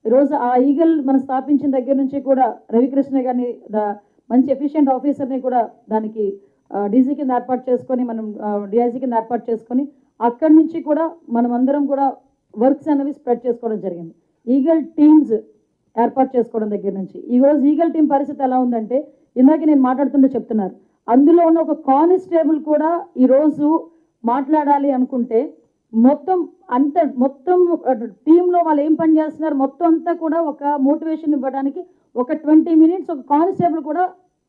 ఈరోజు ఆ ఈగల్ మనం స్థాపించిన దగ్గర నుంచి కూడా రవికృష్ణ గారిని మంచి ఎఫిషియెంట్ ఆఫీసర్ని కూడా దానికి డీజీ కింద ఏర్పాటు చేసుకొని మనం డిఐజీ కింద ఏర్పాటు చేసుకొని అక్కడి నుంచి కూడా మనం అందరం కూడా వర్క్స్ అనేవి స్ప్రెడ్ చేసుకోవడం జరిగింది. ఈగల్ టీమ్స్ ఏర్పాటు చేసుకోవడం దగ్గర నుంచి ఈరోజు ఈగల్ టీం పరిస్థితి ఎలా ఉందంటే ఇందాక నేను మాట్లాడుతుంటే చెప్తున్నారు, అందులో ఉన్న ఒక కానిస్టేబుల్ కూడా ఈరోజు మాట్లాడాలి అనుకుంటే మొత్తం టీంలో వాళ్ళు ఏం పని చేస్తున్నారు మొత్తం అంతా కూడా ఒక మోటివేషన్ ఇవ్వడానికి ఒక 20 మినిట్స్ ఒక కానిస్టేబుల్ కూడా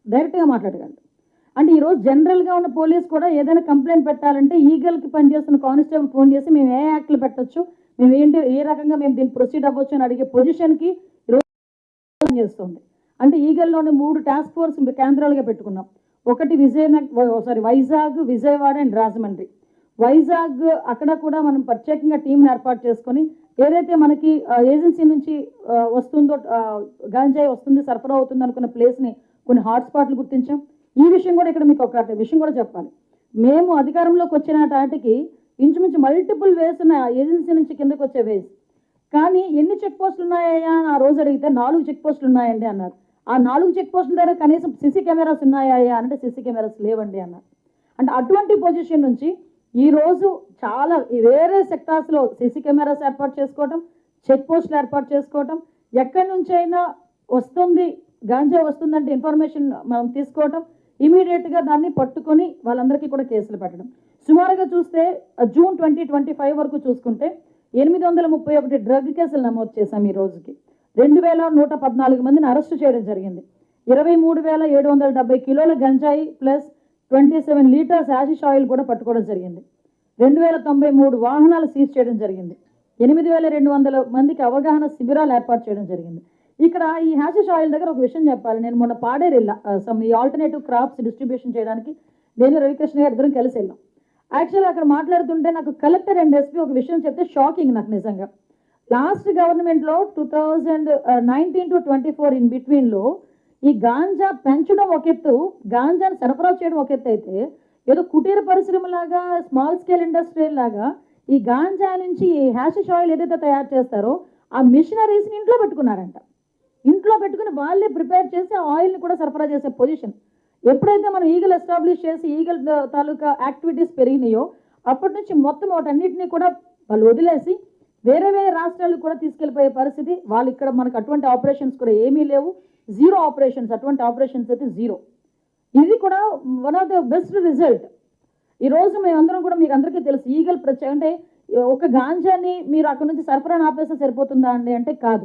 డైరెక్ట్గా మాట్లాడగలరు. అంటే ఈరోజు జనరల్గా ఉన్న పోలీస్ కూడా ఏదైనా కంప్లైంట్ పెట్టాలంటే ఈగల్కి పనిచేస్తున్న కానిస్టేబుల్ ఫోన్ చేసి మేము ఏ యాక్ట్లు పెట్టచ్చు, మేము ఏంటి ఏ రకంగా మేము దీన్ని ప్రొసీడ్ అవ్వచ్చు అని అడిగే పొజిషన్కి ఈరోజు చేస్తుంది. అంటే ఈగల్లోని 3 టాస్క్ ఫోర్స్ కేంద్రాలుగా పెట్టుకున్నాం. ఒకటి వైజాగ్, విజయవాడ అండ్ రాజమండ్రి. వైజాగ్ అక్కడ కూడా మనం ప్రత్యేకంగా టీంని ఏర్పాటు చేసుకొని ఏదైతే మనకి ఏజెన్సీ నుంచి వస్తుందో గాంజాయి వస్తుంది సరఫరా అవుతుంది అనుకున్న ప్లేస్ని కొన్ని హాట్స్పాట్లు గుర్తించాం. ఈ విషయం కూడా ఇక్కడ మీకు ఒక విషయం కూడా చెప్పాలి, మేము అధికారంలోకి వచ్చిన టాటికి ఇంచుమించు మల్టిపుల్ వేస్ ఉన్నాయి ఏజెన్సీ నుంచి కిందకు వచ్చే వేస్. కానీ ఎన్ని చెక్ పోస్టులు ఉన్నాయా అని ఆ రోజు అడిగితే 4 చెక్ పోస్టులు ఉన్నాయండి అన్నారు. ఆ 4 చెక్ పోస్టుల దగ్గర కనీసం సీసీ కెమెరాస్ ఉన్నాయా అంటే సీసీ కెమెరాస్ లేవండి అన్నారు. అంటే అటువంటి పొజిషన్ నుంచి ఈరోజు చాలా వేరే సెక్టార్స్లో సీసీ కెమెరాస్ ఏర్పాటు చేసుకోవటం, చెక్ పోస్టులు ఏర్పాటు చేసుకోవటం, ఎక్కడి నుంచి అయినా వస్తుంది గాంజా వస్తుందంటే ఇన్ఫర్మేషన్ మనం తీసుకోవటం, ఇమీడియట్గా దాన్ని పట్టుకొని వాళ్ళందరికీ కూడా కేసులు పెట్టడం. సుమారుగా చూస్తే జూన్ 2025 వరకు చూసుకుంటే 831 డ్రగ్ కేసులు నమోదు చేశాం. ఈ రోజుకి 2114 మందిని అరెస్టు చేయడం జరిగింది. 23,770 కిలోల గంజాయి ప్లస్ 27 లీటర్స్ యాషిష్ ఆయిల్ కూడా పట్టుకోవడం జరిగింది. 2093 వాహనాలు సీజ్ చేయడం జరిగింది. 8,200 మందికి అవగాహన శిబిరాలు ఏర్పాటు చేయడం జరిగింది. ఇక్కడ ఈ హ్యాషిష్ ఆయిల్ దగ్గర ఒక విషయం చెప్పాలి. నేను మొన్న పాడేరు వెళ్ళా, ఈ ఆల్టర్నేటివ్ క్రాప్స్ డిస్ట్రిబ్యూషన్ చేయడానికి నేను రవికృష్ణ గారు ఇద్దరం కలిసి వెళ్ళాం. యాక్చువల్గా అక్కడ మాట్లాడుతుంటే నాకు కలెక్టర్ అండ్ ఎస్పీ ఒక విషయం చెప్తే షాకింగ్ నాకు నిజంగా. లాస్ట్ గవర్నమెంట్లో 2019 to 24 ఇన్ బిట్వీన్లో ఈ గాంజా పెంచడం ఒక ఎత్తు, గాంజాని సరఫరా చేయడం ఒక ఎత్తు అయితే ఏదో కుటీర పరిశ్రమలాగా స్మాల్ స్కేల్ ఇండస్ట్రీ లాగా ఈ గాంజా నుంచి ఈ హ్యాషిష్ ఆయిల్ ఏదైతే తయారు చేస్తారో ఆ మిషనరీస్ని ఇంట్లో పెట్టుకున్నారంట. ఇంట్లో పెట్టుకుని వాళ్ళే ప్రిపేర్ చేసి ఆ ఆయిల్ని కూడా సరఫరా చేసే పొజిషన్. ఎప్పుడైతే మనం ఈగల్ ఎస్టాబ్లిష్ చేసి ఈగల్ తాలూకా యాక్టివిటీస్ పెరిగినాయో అప్పటి నుంచి మొత్తం వాటన్నిటిని కూడా వాళ్ళు వదిలేసి వేరే వేరే రాష్ట్రాలకు కూడా తీసుకెళ్ళిపోయే పరిస్థితి. వాళ్ళు ఇక్కడ మనకు అటువంటి ఆపరేషన్స్ కూడా ఏమీ లేవు, జీరో ఆపరేషన్స్, అటువంటి ఆపరేషన్స్ అయితే జీరో. ఇది కూడా one of the best result. ఈరోజు మేమందరం కూడా మీకు అందరికీ తెలుసు ఈగల్ అంటే ఒక గాంజాని మీరు అక్కడ నుంచి సరఫరా ఆపేస్తే సరిపోతుందా అండి అంటే కాదు.